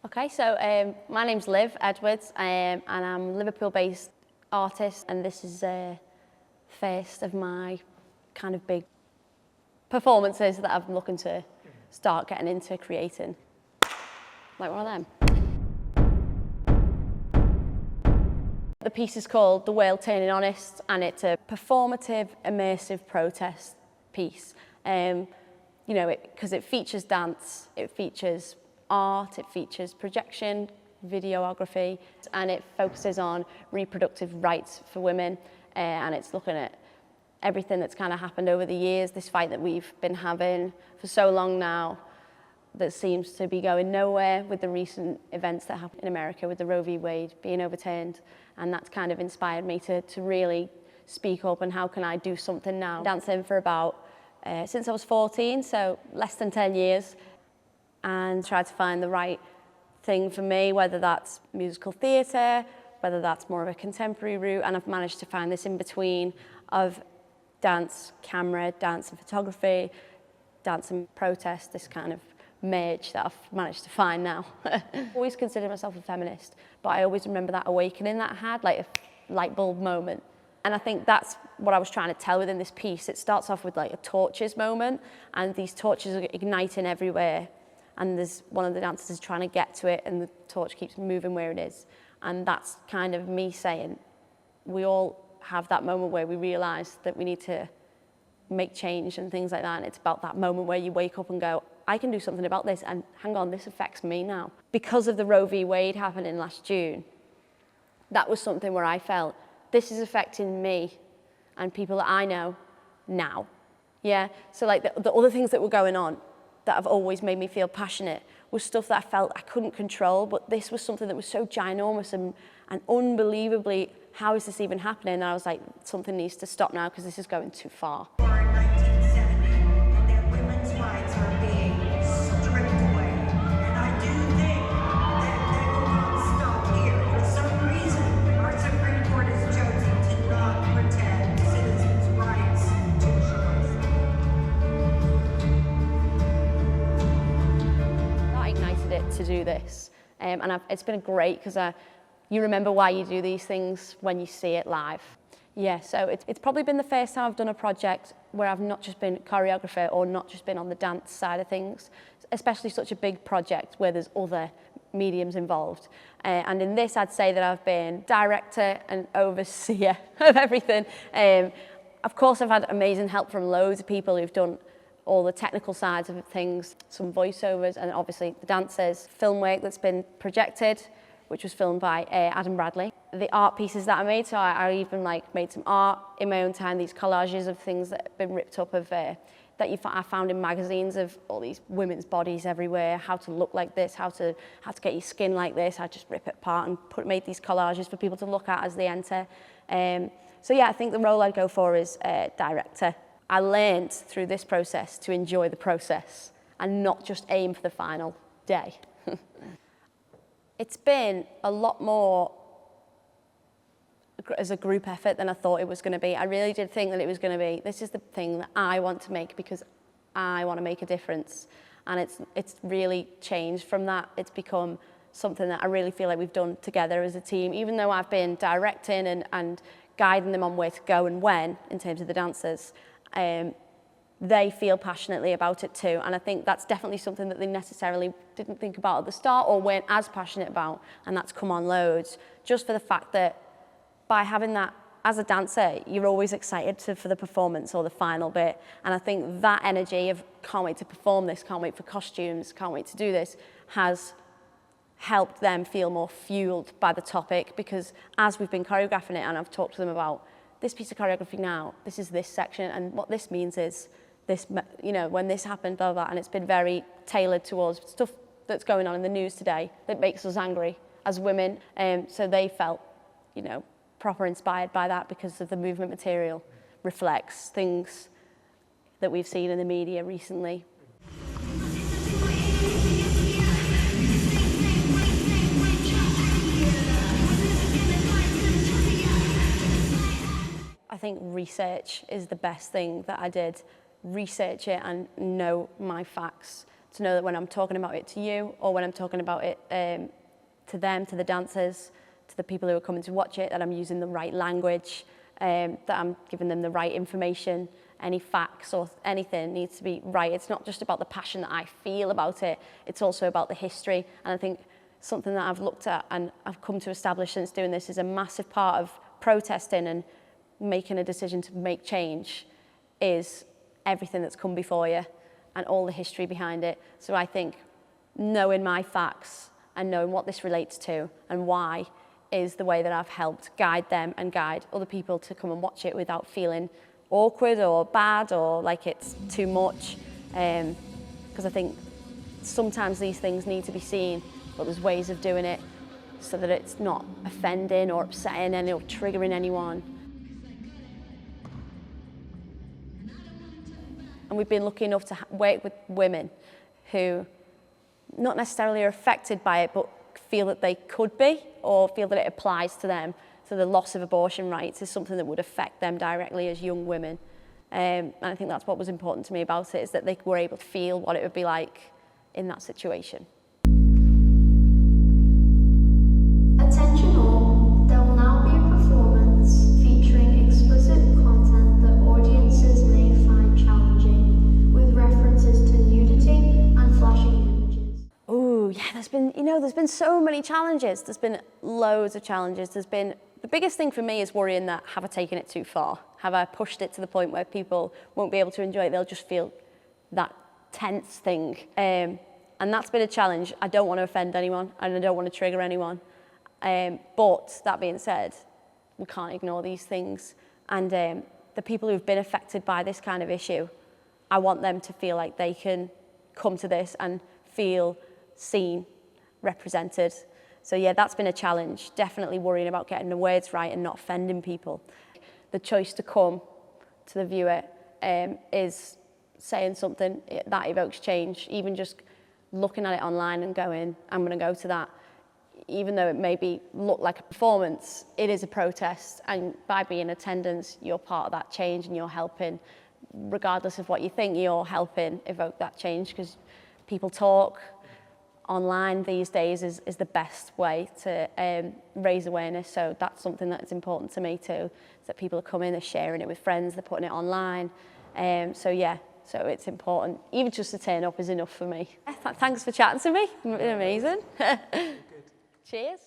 Okay, so my name's Liv Edwards, and I'm a Liverpool-based artist, and this is the first of my kind of big performances that I'm looking to start getting into creating. Like one of them. The piece is called The World Turning Honest, and it's a performative, immersive protest piece. You know, because it features dance, it features art, it features projection, videography, and it focuses on reproductive rights for women, and it's looking at everything that's kind of happened over the years, this fight that we've been having for so long now that seems to be going nowhere with the recent events that happened in America with the Roe v. Wade being overturned, and that's kind of inspired me to really speak up and how can I do something now. Dancing for about, since I was 14, so less than 10 years, and tried to find the right thing for me, whether that's musical theatre, whether that's more of a contemporary route, and I've managed to find this in between of dance, camera, dance and photography, dance and protest, this kind of merge that I've managed to find now. I always considered myself a feminist, but I always remember that awakening that I had, like a light bulb moment. And I think that's what I was trying to tell within this piece. It starts off with like a torches moment, and these torches are igniting everywhere. And there's one of the dancers is trying to get to it, and the torch keeps moving where it is. And that's kind of me saying, we all have that moment where we realise that we need to make change and things like that. And it's about that moment where you wake up and go, I can do something about this, and hang on, this affects me now. Because of the Roe v. Wade happening last June, that was something where I felt, this is affecting me and people that I know now. Yeah, so like the other things that were going on that have always made me feel passionate was stuff that I felt I couldn't control, but this was something that was so ginormous and unbelievably, how is this even happening? And I was like, something needs to stop now because this is going too far. In 1970, and that women's rights are being stripped away. And I do think that they will not stop here. For some reason, our Supreme Court has chosen to not protect citizens' rights to choice. That ignited it to do this, and it's been great because you remember why you do these things when you see it live. Yeah, so it's probably been the first time I've done a project where I've not just been choreographer or not just been on the dance side of things, especially such a big project where there's other mediums involved. And in this, I'd say that I've been director and overseer of everything. Of course, I've had amazing help from loads of people who've done all the technical sides of things, some voiceovers, and obviously the dancers, film work that's been projected, which was filmed by Adam Bradley. The art pieces that I made, so I even like made some art in my own time, these collages of things that have been ripped up of that I found in magazines of all these women's bodies everywhere, how to look like this, how to get your skin like this. I just rip it apart and made these collages for people to look at as they enter. So yeah, I think the role I'd go for is director. I learned through this process to enjoy the process and not just aim for the final day. It's been a lot more as a group effort than I thought it was going to be. I really did think that it was going to be, this is the thing that I want to make because I want to make a difference. And it's really changed from that. It's become something that I really feel like we've done together as a team. Even though I've been directing and guiding them on where to go and when, in terms of the dancers, they feel passionately about it too. And I think that's definitely something that they necessarily didn't think about at the start or weren't as passionate about, and that's come on loads, just for the fact that by having that as a dancer, you're always excited for the performance or the final bit. And I think that energy of can't wait to perform this, can't wait for costumes, can't wait to do this, has helped them feel more fueled by the topic, because as we've been choreographing it and I've talked to them about this piece of choreography now, this is this section, and what this means is this, you know, when this happened, blah, blah, blah, and it's been very tailored towards stuff that's going on in the news today that makes us angry as women. So they felt, you know, proper inspired by that because of the movement material reflects things that we've seen in the media recently. I think research is the best thing that I did. Research it and know my facts to know that when I'm talking about it to you, or when I'm talking about it to them, to the dancers, to the people who are coming to watch it, that I'm using the right language, that I'm giving them the right information. Any facts or anything needs to be right. It's not just about the passion that I feel about it, it's also about the history. And I think something that I've looked at and I've come to establish since doing this is a massive part of protesting and making a decision to make change is everything that's come before you and all the history behind it. So I think knowing my facts and knowing what this relates to and why is the way that I've helped guide them and guide other people to come and watch it without feeling awkward or bad or like it's too much. Because I think sometimes these things need to be seen, but there's ways of doing it so that it's not offending or upsetting any or triggering anyone. And we've been lucky enough to work with women who not necessarily are affected by it, but feel that they could be or feel that it applies to them. So the loss of abortion rights is something that would affect them directly as young women. And I think that's what was important to me about it, is that they were able to feel what it would be like in that situation. Attention all, there will now be a performance featuring explicit content that audiences may find challenging, with references to nudity and flashing images. Oh yeah, there's been so many challenges. There's been loads of challenges. The biggest thing for me is worrying that have I taken it too far? Have I pushed it to the point where people won't be able to enjoy it? They'll just feel that tense thing. And that's been a challenge. I don't want to offend anyone and I don't want to trigger anyone. But that being said, we can't ignore these things. And the people who've been affected by this kind of issue, I want them to feel like they can come to this and feel seen, represented. So yeah, that's been a challenge. Definitely worrying about getting the words right and not offending people. The choice to come to the viewer is saying something that evokes change. Even just looking at it online and going, I'm going to go to that. Even though it maybe look like a performance, it is a protest. And by being in attendance, you're part of that change and you're helping, regardless of what you think, you're helping evoke that change, because people talk. Online these days is the best way to raise awareness. So that's something that's important to me too, is that people are coming, they're sharing it with friends, they're putting it online. So yeah, so it's important. Even just to turn up is enough for me. Thanks for chatting to me, it's been amazing. Cheers.